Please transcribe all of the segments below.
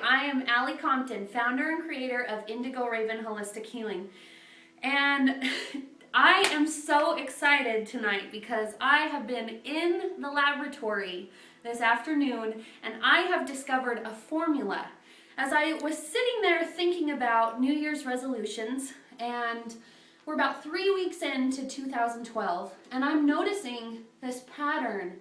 I am Allie Compton, founder and creator of Indigo Raven Holistic Healing. And I am so excited tonight because I have been in the laboratory this afternoon and I have discovered a formula. As I was sitting there thinking about New Year's resolutions, and we're about 3 weeks into 2012, and I'm noticing this pattern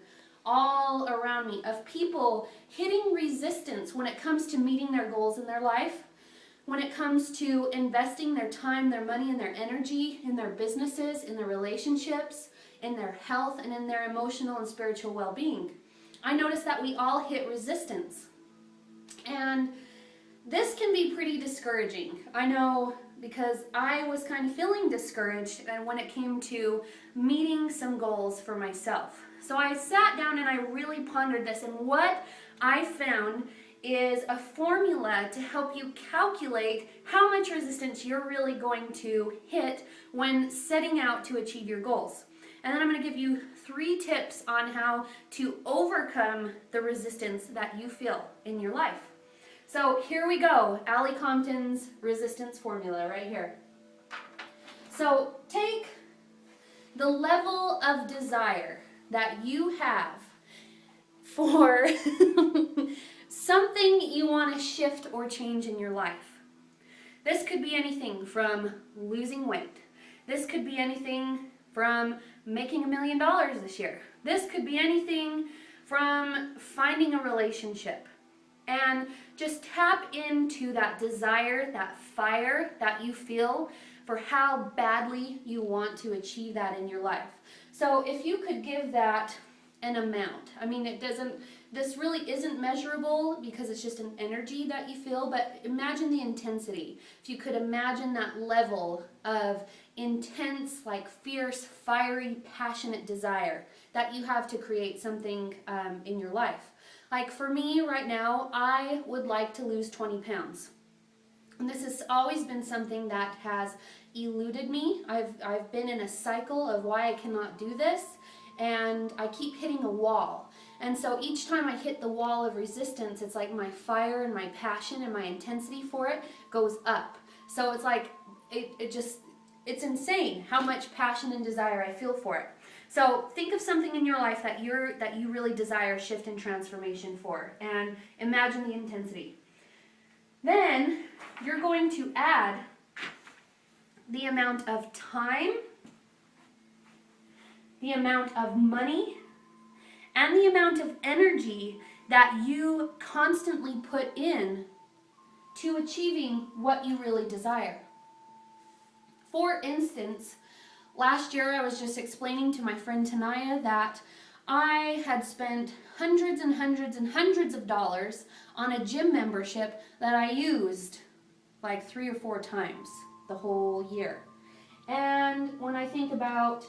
all around me of people hitting resistance when it comes to meeting their goals in their life, when it comes to investing their time, their money, and their energy in their businesses, in their relationships, in their health, and in their emotional and spiritual well-being. I notice that we all hit resistance. And this can be pretty discouraging. I know, because I was kind of feeling discouraged when it came to meeting some goals for myself. So I sat down and I really pondered this, and what I found is a formula to help you calculate how much resistance you're really going to hit when setting out to achieve your goals. And then I'm going to give you 3 tips on how to overcome the resistance that you feel in your life. So here we go, Allie Compton's resistance formula right here. So take the level of desire that you have for something you want to shift or change in your life. This could be anything from losing weight. This could be anything from making $1 million this year. This could be anything from finding a relationship. And just tap into that desire, that fire that you feel for how badly you want to achieve that in your life. So if you could give that an amount. I mean, this really isn't measurable because it's just an energy that you feel, but imagine the intensity. If you could imagine that level of intense, like fierce, fiery, passionate desire that you have to create something in your life. Like for me right now, I would like to lose 20 pounds. And this has always been something that has eluded me. I've been in a cycle of why I cannot do this, and I keep hitting a wall. And so each time I hit the wall of resistance, it's like my fire and my passion and my intensity for it goes up. So it's like, it's insane how much passion and desire I feel for it. So think of something in your life that you really desire shift and transformation for, and imagine the intensity. Then you're going to add the amount of time, the amount of money, and the amount of energy that you constantly put in to achieving what you really desire. For instance, last year I was just explaining to my friend Tanaya that I had spent hundreds and hundreds and hundreds of dollars on a gym membership that I used like 3 or 4 times the whole year. And when I think about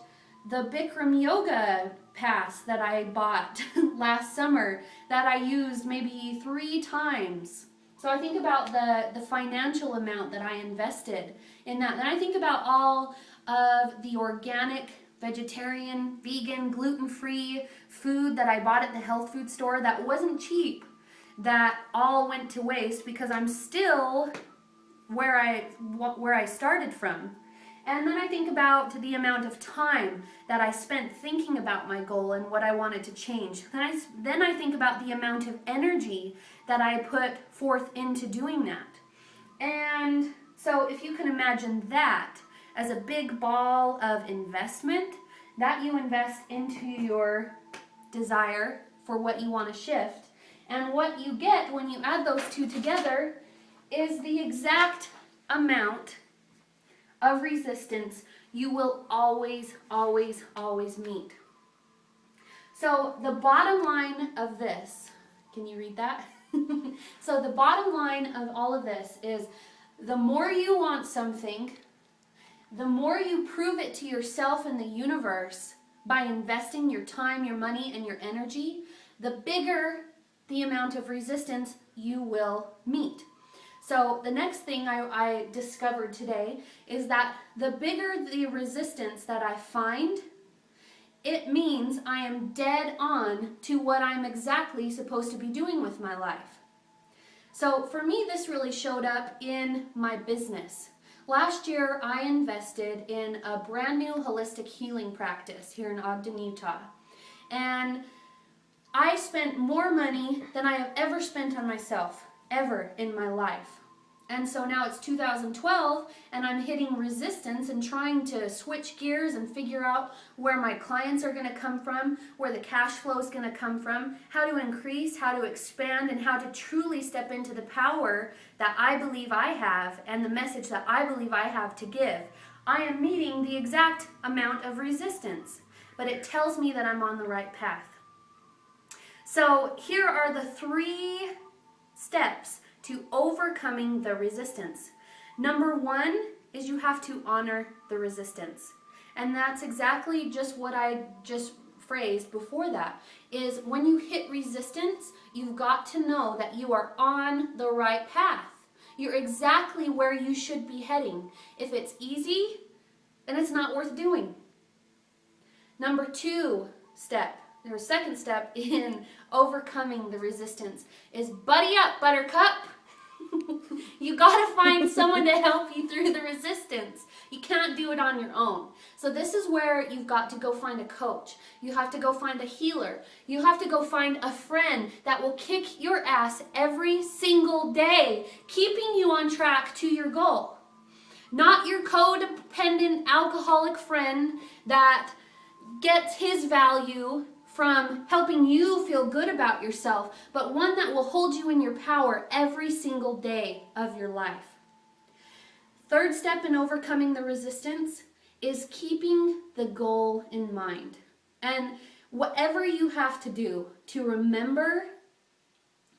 the Bikram yoga pass that I bought last summer that I used maybe 3 times. So I think about the financial amount that I invested in that. Then I think about all of the organic, vegetarian, vegan, gluten-free food that I bought at the health food store that wasn't cheap, that all went to waste because I'm still where I started from. And then I think about the amount of time that I spent thinking about my goal and what I wanted to change. Then I think about the amount of energy that I put forth into doing that. And so if you can imagine that as a big ball of investment that you invest into your desire for what you want to shift, and what you get when you add those 2 together is the exact amount of resistance you will always, always, always meet. So the bottom line of this, can you read that? So the bottom line of all of this is the more you want something, the more you prove it to yourself and the universe by investing your time, your money, and your energy, the bigger the amount of resistance you will meet. So the next thing I discovered today is that the bigger the resistance that I find, it means I am dead on to what I'm exactly supposed to be doing with my life. So for me, this really showed up in my business. Last year, I invested in a brand new holistic healing practice here in Ogden, Utah. And I spent more money than I have ever spent on myself, ever in my life. And so now it's 2012 and I'm hitting resistance and trying to switch gears and figure out where my clients are going to come from, where the cash flow is going to come from, how to increase, how to expand, and how to truly step into the power that I believe I have and the message that I believe I have to give. I am meeting the exact amount of resistance, but it tells me that I'm on the right path. So here are the 3 steps to overcoming the resistance. Number 1 is you have to honor the resistance. And that's exactly just what I just phrased before that, is when you hit resistance, you've got to know that you are on the right path. You're exactly where you should be heading. If it's easy, then it's not worth doing. Number 2 step, or second step in overcoming the resistance is buddy up, buttercup. You gotta find someone to help you through the resistance. You can't do it on your own. So this is where you've got to go find a coach. You have to go find a healer. You have to go find a friend that will kick your ass every single day, keeping you on track to your goal. Not your codependent alcoholic friend that gets his value from helping you feel good about yourself, but one that will hold you in your power every single day of your life. Third step in overcoming the resistance is keeping the goal in mind. And whatever you have to do to remember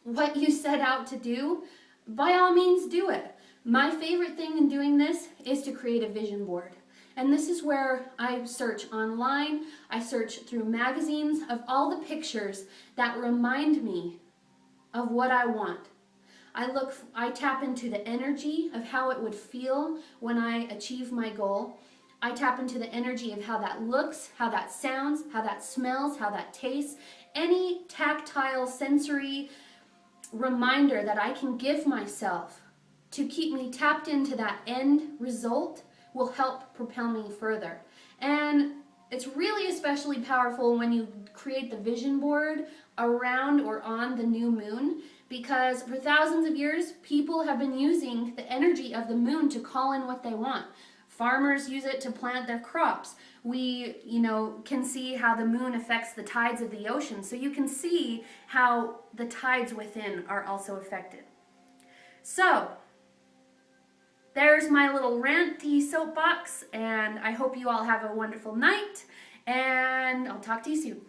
what you set out to do, by all means do it. My favorite thing in doing this is to create a vision board. And this is where I search online, I search through magazines of all the pictures that remind me of what I want. I tap into the energy of how it would feel when I achieve my goal. I tap into the energy of how that looks, how that sounds, how that smells, how that tastes. Any tactile, sensory reminder that I can give myself to keep me tapped into that end result will help propel me further. And it's really especially powerful when you create the vision board around or on the new moon, because for thousands of years, people have been using the energy of the moon to call in what they want. Farmers use it to plant their crops. We, can see how the moon affects the tides of the ocean. So you can see how the tides within are also affected. So, there's my little ranty soapbox, and I hope you all have a wonderful night, and I'll talk to you soon.